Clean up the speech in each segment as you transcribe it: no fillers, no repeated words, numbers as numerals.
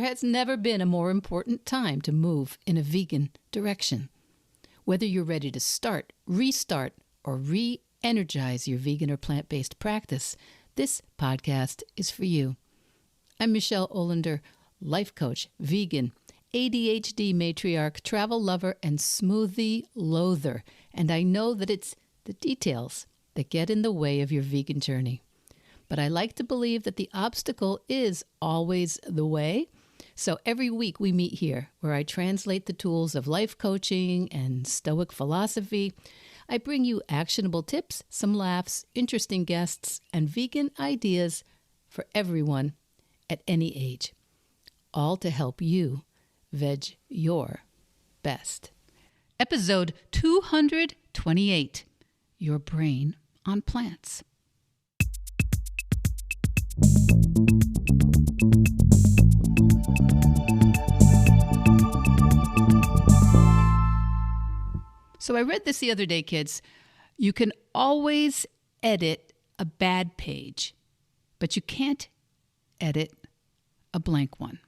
has never been a more important time to move in a vegan direction. Whether you're ready to start, restart, or re-energize your vegan or plant-based practice, this podcast is for you. I'm Michelle Olander, life coach, vegan, ADHD matriarch, travel lover, and smoothie loather. And I know that it's the details that get in the way of your vegan journey. But I like to believe that the obstacle is always the way. So every week we meet here where I translate the tools of life coaching and Stoic philosophy. I bring you actionable tips, some laughs, interesting guests, and vegan ideas for everyone at any age. All to help you veg your best. Episode 228, Your Brain on Plants. So I read this the other day, kids. You can always edit a bad page, but you can't edit a blank one.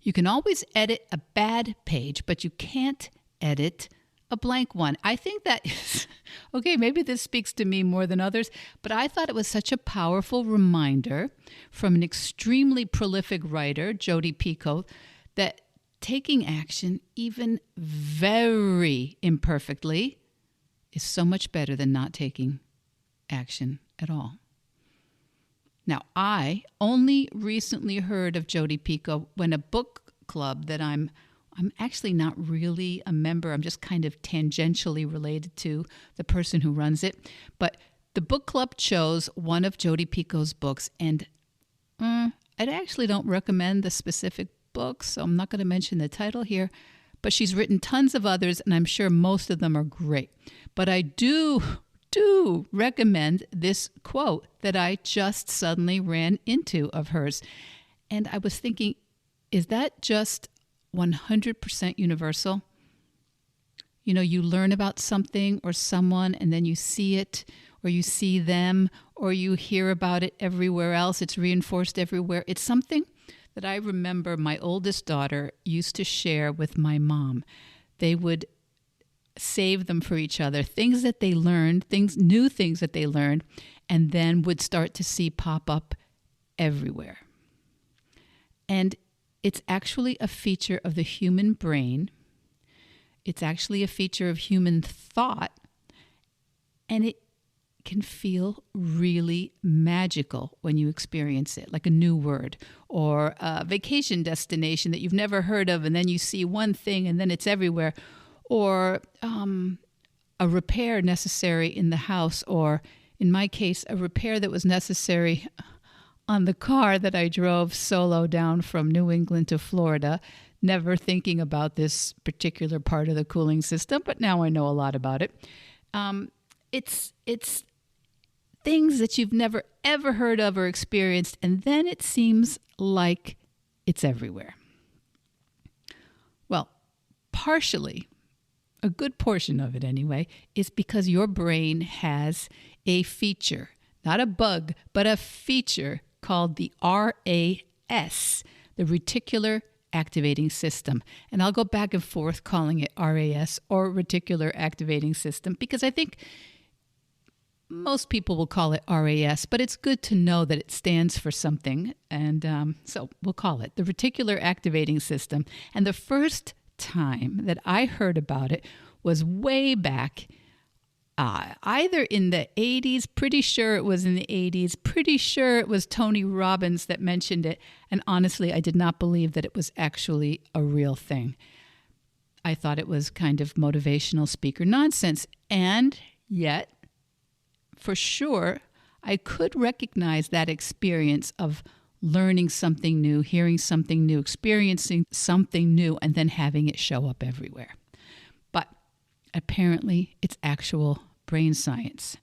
You can always edit a bad page, but you can't edit a blank one. I think that is, okay, maybe this speaks to me more than others, but I thought it was such a powerful reminder from an extremely prolific writer, Jodi Picoult, that taking action, even very imperfectly, is so much better than not taking action at all. Now, I only recently heard of Jodi Picoult when a book club that I'm actually not really a member. I'm just kind of tangentially related to the person who runs it. But the book club chose one of Jodi Picoult's books, and I actually don't recommend the specific book, so I'm not going to mention the title here. But she's written tons of others, and I'm sure most of them are great. But I do recommend this quote that I just suddenly ran into of hers. And I was thinking, is that just 100% universal? You know, you learn about something or someone, and then you see it, or you see them, or you hear about it everywhere else. It's reinforced everywhere. It's something that I remember my oldest daughter used to share with my mom. They would save them for each other, things that they learned, new things that they learned, and then would start to see pop up everywhere. And it's actually a feature of the human brain. It's actually a feature of human thought, and it can feel really magical when you experience it, like a new word or a vacation destination that you've never heard of, and then you see one thing and then it's everywhere, or a repair necessary in the house, or in my case, a repair that was necessary on the car that I drove solo down from New England to Florida, never thinking about this particular part of the cooling system, but now I know a lot about it. It's things that you've never ever heard of or experienced, and then it seems like it's everywhere. Well, partially, a good portion of it anyway, is because your brain has a feature, not a bug, but a feature called the RAS, the Reticular Activating System. And I'll go back and forth calling it RAS or Reticular Activating System because I think most people will call it RAS, but it's good to know that it stands for something. And so we'll call it the Reticular Activating System. And the first time that I heard about it was way back, either in the 80s, pretty sure it was in the 80s, pretty sure it was Tony Robbins that mentioned it. And honestly, I did not believe that it was actually a real thing. I thought it was kind of motivational speaker nonsense. And yet, for sure, I could recognize that experience of learning something new, hearing something new, experiencing something new, and then having it show up everywhere. But apparently, it's actual brain science.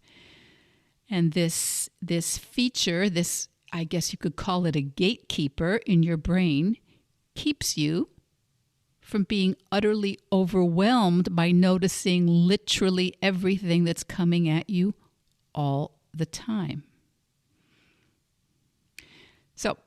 And this feature, I guess you could call it a gatekeeper in your brain, keeps you from being utterly overwhelmed by noticing literally everything that's coming at you all the time. So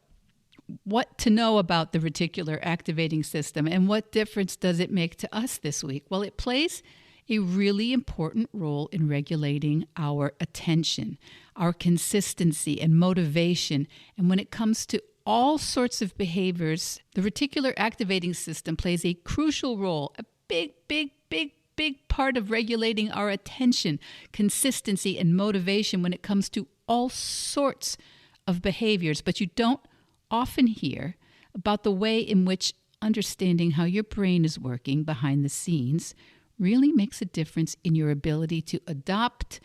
what to know about the reticular activating system and what difference does it make to us this week? Well, it plays a really important role in regulating our attention, our consistency and motivation. And when it comes to all sorts of behaviors, the reticular activating system plays a crucial role, a big part of regulating our attention, consistency, and motivation when it comes to all sorts of behaviors. But you don't often hear about the way in which understanding how your brain is working behind the scenes really makes a difference in your ability to adopt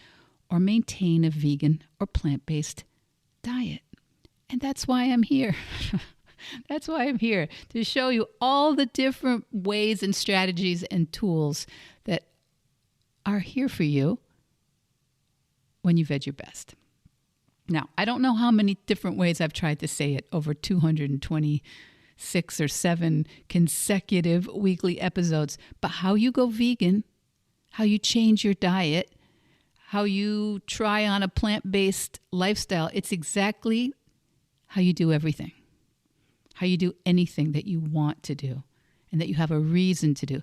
or maintain a vegan or plant-based diet. And that's why I'm here. That's why I'm here, to show you all the different ways and strategies and tools that are here for you when you veg your best. Now, I don't know how many different ways I've tried to say it over 226 or 7 consecutive weekly episodes, but how you go vegan, how you change your diet, how you try on a plant-based lifestyle, it's exactly how you do everything, how you do anything that you want to do and that you have a reason to do.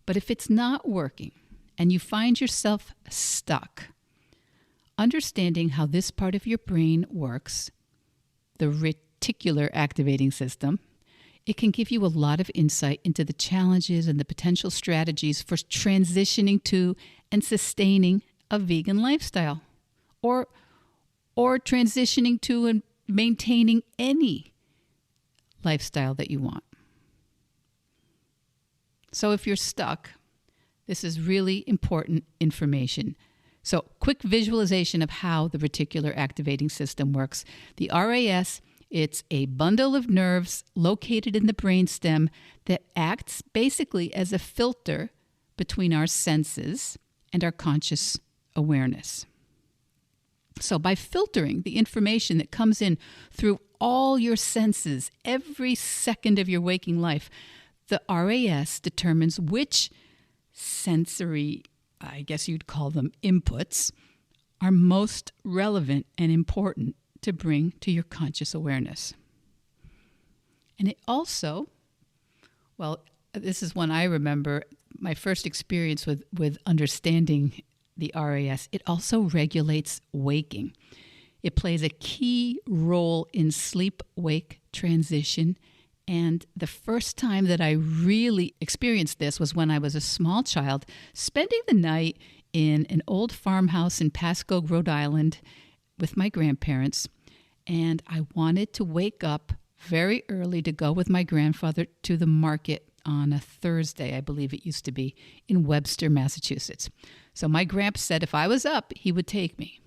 But if it's not working and you find yourself stuck, understanding how this part of your brain works, the reticular activating system, it can give you a lot of insight into the challenges and the potential strategies for transitioning to and sustaining a vegan lifestyle, or transitioning to and maintaining any lifestyle that you want. So if you're stuck, this is really important information. So, quick visualization of how the reticular activating system works. The RAS, it's a bundle of nerves located in the brainstem that acts basically as a filter between our senses and our conscious awareness. So, by filtering the information that comes in through all your senses every second of your waking life, the RAS determines which sensory, I guess you'd call them inputs, are most relevant and important to bring to your conscious awareness. And it also, well, this is one I remember, my first experience with understanding the RAS, it also regulates waking. It plays a key role in sleep-wake transition. And the first time that I really experienced this was when I was a small child, spending the night in an old farmhouse in Pasco, Rhode Island with my grandparents. And I wanted to wake up very early to go with my grandfather to the market on a Thursday, I believe it used to be, in Webster, Massachusetts. So my gramp said if I was up, he would take me.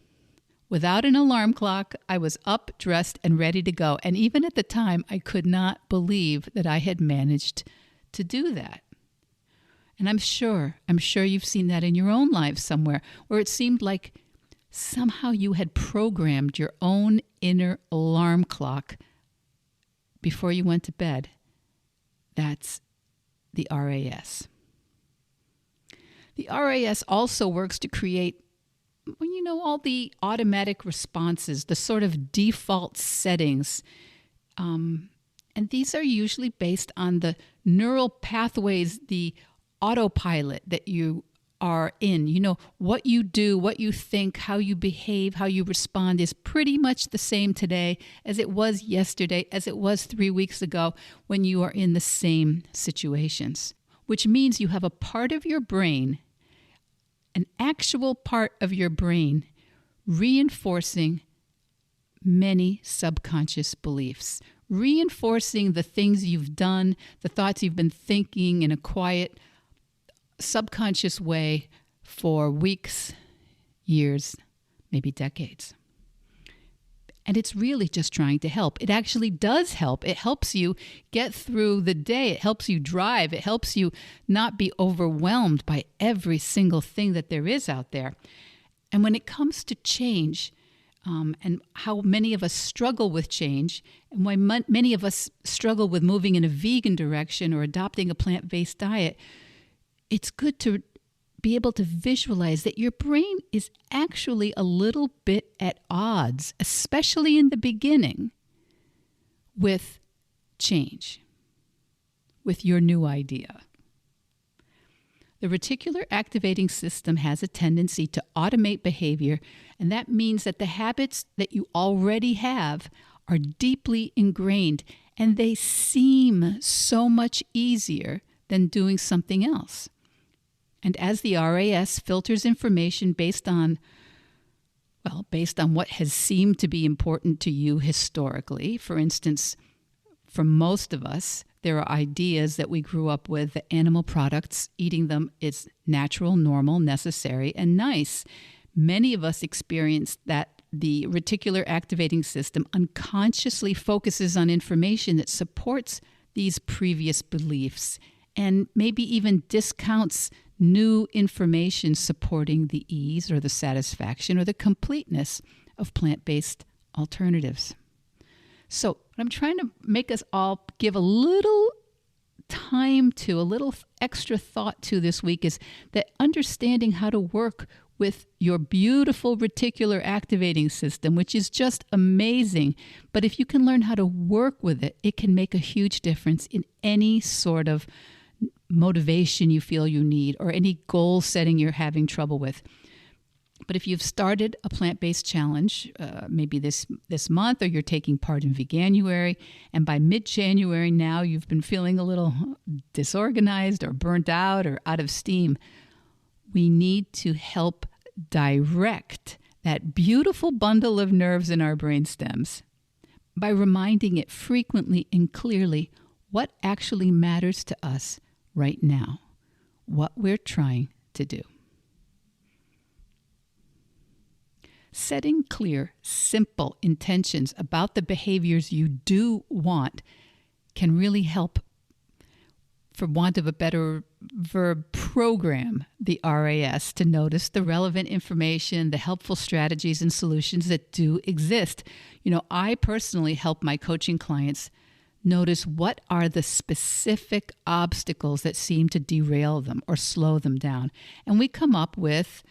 Without an alarm clock, I was up, dressed, and ready to go. And even at the time, I could not believe that I had managed to do that. And I'm sure you've seen that in your own lives somewhere, where it seemed like somehow you had programmed your own inner alarm clock before you went to bed. That's the RAS. The RAS also works to create, all the automatic responses, the sort of default settings. And these are usually based on the neural pathways, the autopilot that you are in. What you do, what you think, how you behave, how you respond is pretty much the same today as it was yesterday, as it was 3 weeks ago when you are in the same situations. Which means you have a part of your brain, an actual part of your brain, reinforcing many subconscious beliefs, reinforcing the things you've done, the thoughts you've been thinking in a quiet, subconscious way for weeks, years, maybe decades. And it's really just trying to help. It actually does help. It helps you get through the day. It helps you drive. It helps you not be overwhelmed by every single thing that there is out there. And when it comes to change, and how many of us struggle with change, and why many of us struggle with moving in a vegan direction or adopting a plant-based diet, it's good to be able to visualize that your brain is actually a little bit at odds, especially in the beginning, with change, with your new idea. The reticular activating system has a tendency to automate behavior, and that means that the habits that you already have are deeply ingrained, and they seem so much easier than doing something else. And as the RAS filters information based on what has seemed to be important to you historically, for instance, for most of us, there are ideas that we grew up with that animal products, eating them is natural, normal, necessary, and nice. Many of us experience that the reticular activating system unconsciously focuses on information that supports these previous beliefs and maybe even discounts new information supporting the ease or the satisfaction or the completeness of plant-based alternatives. So what I'm trying to make us all give a little time to, a little extra thought to this week is that understanding how to work with your beautiful reticular activating system, which is just amazing. But if you can learn how to work with it, it can make a huge difference in any sort of motivation you feel you need or any goal setting you're having trouble with. But if you've started a plant-based challenge, maybe this month, or you're taking part in Veganuary, and by mid-January now you've been feeling a little disorganized or burnt out or out of steam, we need to help direct that beautiful bundle of nerves in our brain stems by reminding it frequently and clearly what actually matters to us right now, what we're trying to do. Setting clear, simple intentions about the behaviors you do want can really help, for want of a better verb, program the RAS to notice the relevant information, the helpful strategies and solutions that do exist. I personally help my coaching clients notice what are the specific obstacles that seem to derail them or slow them down. And we come up with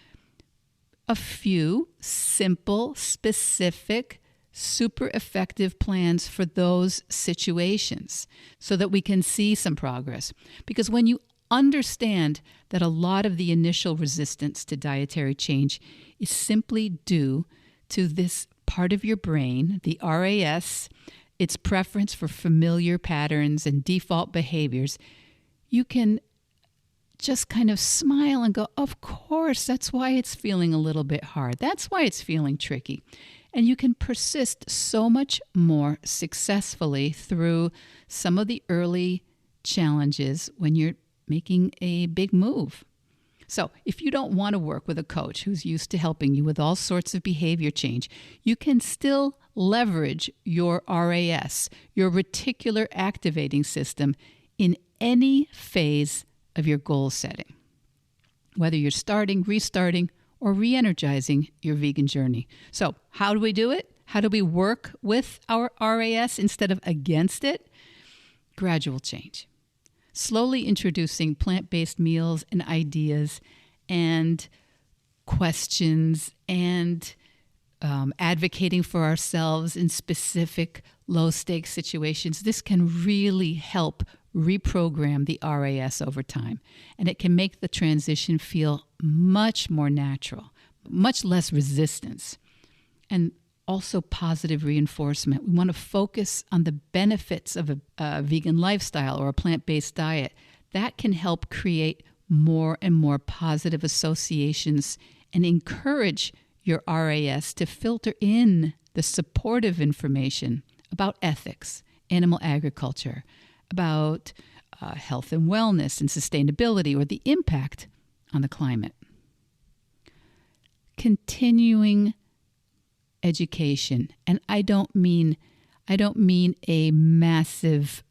a few simple, specific, super effective plans for those situations so that we can see some progress. Because when you understand that a lot of the initial resistance to dietary change is simply due to this part of your brain, the RAS, its preference for familiar patterns and default behaviors, you can just kind of smile and go, of course, that's why it's feeling a little bit hard. That's why it's feeling tricky. And you can persist so much more successfully through some of the early challenges when you're making a big move. So if you don't want to work with a coach who's used to helping you with all sorts of behavior change, you can still leverage your RAS, your reticular activating system, in any phase of your goal setting, whether you're starting, restarting, or re-energizing your vegan journey. So how do we do it? How do we work with our RAS instead of against it? Gradual change. Slowly introducing plant-based meals and ideas and questions and advocating for ourselves in specific low-stakes situations. This can really help reprogram the RAS over time, and it can make the transition feel much more natural, much less resistance, and also positive reinforcement. We want to focus on the benefits of a vegan lifestyle or a plant-based diet. That can help create more and more positive associations and encourage your RAS to filter in the supportive information about ethics, animal agriculture, about health and wellness and sustainability, or the impact on the climate. Continuing education, and I don't mean a massive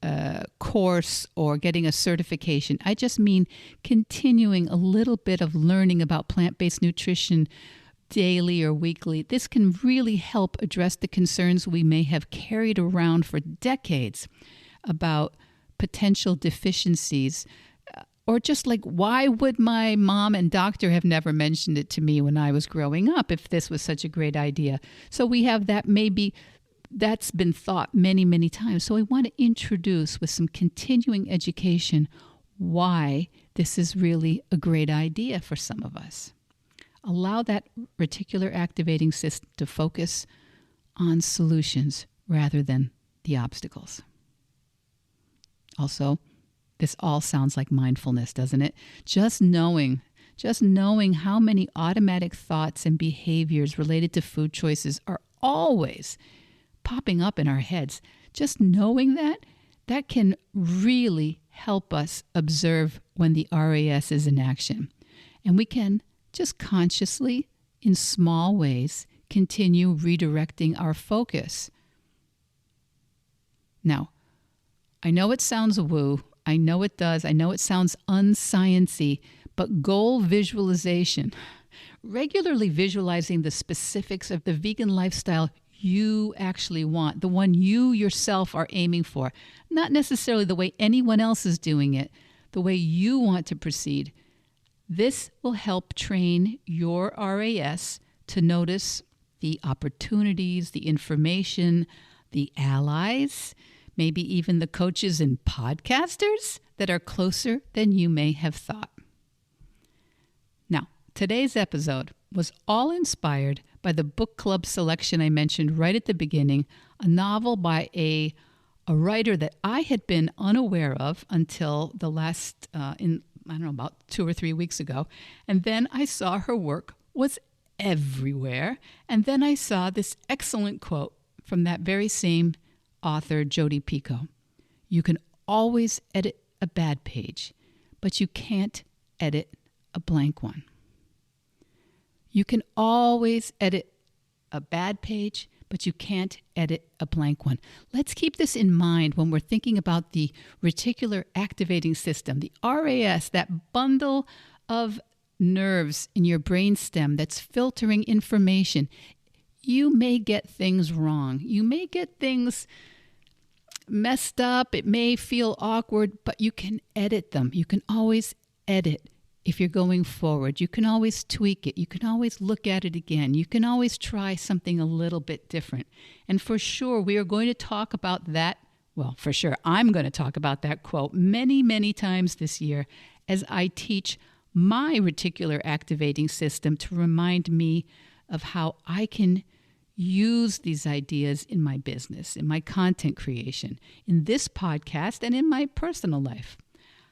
course or getting a certification. I just mean continuing a little bit of learning about plant-based nutrition daily or weekly. This can really help address the concerns we may have carried around for decades about potential deficiencies, or just like, why would my mom and doctor have never mentioned it to me when I was growing up if this was such a great idea? So we have that maybe that's been thought many, many times. So I want to introduce with some continuing education why this is really a great idea for some of us. Allow that reticular activating system to focus on solutions rather than the obstacles. Also, this all sounds like mindfulness, doesn't it? Just knowing how many automatic thoughts and behaviors related to food choices are always popping up in our heads. Just knowing that can really help us observe when the RAS is in action. And we can just consciously, in small ways, continue redirecting our focus. Now, I know it sounds woo. I know it does. I know it sounds unsciency, but goal visualization, regularly visualizing the specifics of the vegan lifestyle you actually want, the one you yourself are aiming for, not necessarily the way anyone else is doing it, the way you want to proceed. This will help train your RAS to notice the opportunities, the information, the allies, maybe even the coaches and podcasters that are closer than you may have thought. Now, today's episode was all inspired by the book club selection I mentioned right at the beginning, a novel by a writer that I had been unaware of until the last, about 2 or 3 weeks ago. And then I saw her work was everywhere. And then I saw this excellent quote from that very same author, Jodi Picoult. You can always edit a bad page, but you can't edit a blank one. You can always edit a bad page, but you can't edit a blank one. Let's keep this in mind when we're thinking about the reticular activating system, the RAS, that bundle of nerves in your brainstem that's filtering information. You may get things wrong. You may get things messed up. It may feel awkward, but you can edit them. You can always edit. If you're going forward, you can always tweak it. You can always look at it again. You can always try something a little bit different. And for sure, we are going to talk about that. Well, for sure, I'm going to talk about that quote many, many times this year as I teach my reticular activating system to remind me of how I can use these ideas in my business, in my content creation, in this podcast, and in my personal life.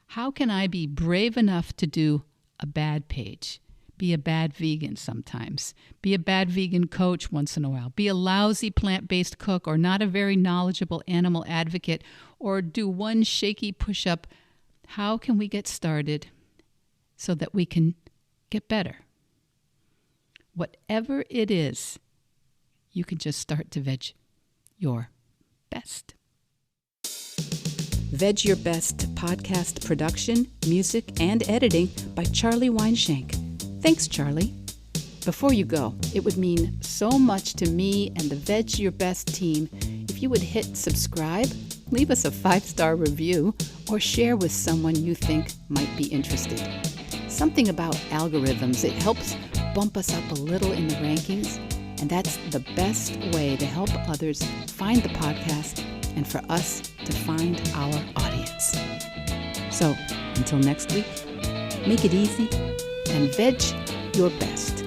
How can I be brave enough to do a bad page, be a bad vegan sometimes, be a bad vegan coach once in a while, be a lousy plant-based cook or not a very knowledgeable animal advocate, or do one shaky push-up? How can we get started so that we can get better? Whatever it is, you can just start to veg your best. Veg Your Best podcast production, music, and editing by Charlie Weinshank. Thanks, Charlie. Before you go, it would mean so much to me and the Veg Your Best team if you would hit subscribe, leave us a 5-star review, or share with someone you think might be interested. Something about algorithms, it helps bump us up a little in the rankings, and that's the best way to help others find the podcast and for us to find our audience. So, until next week, make it easy and veg your best.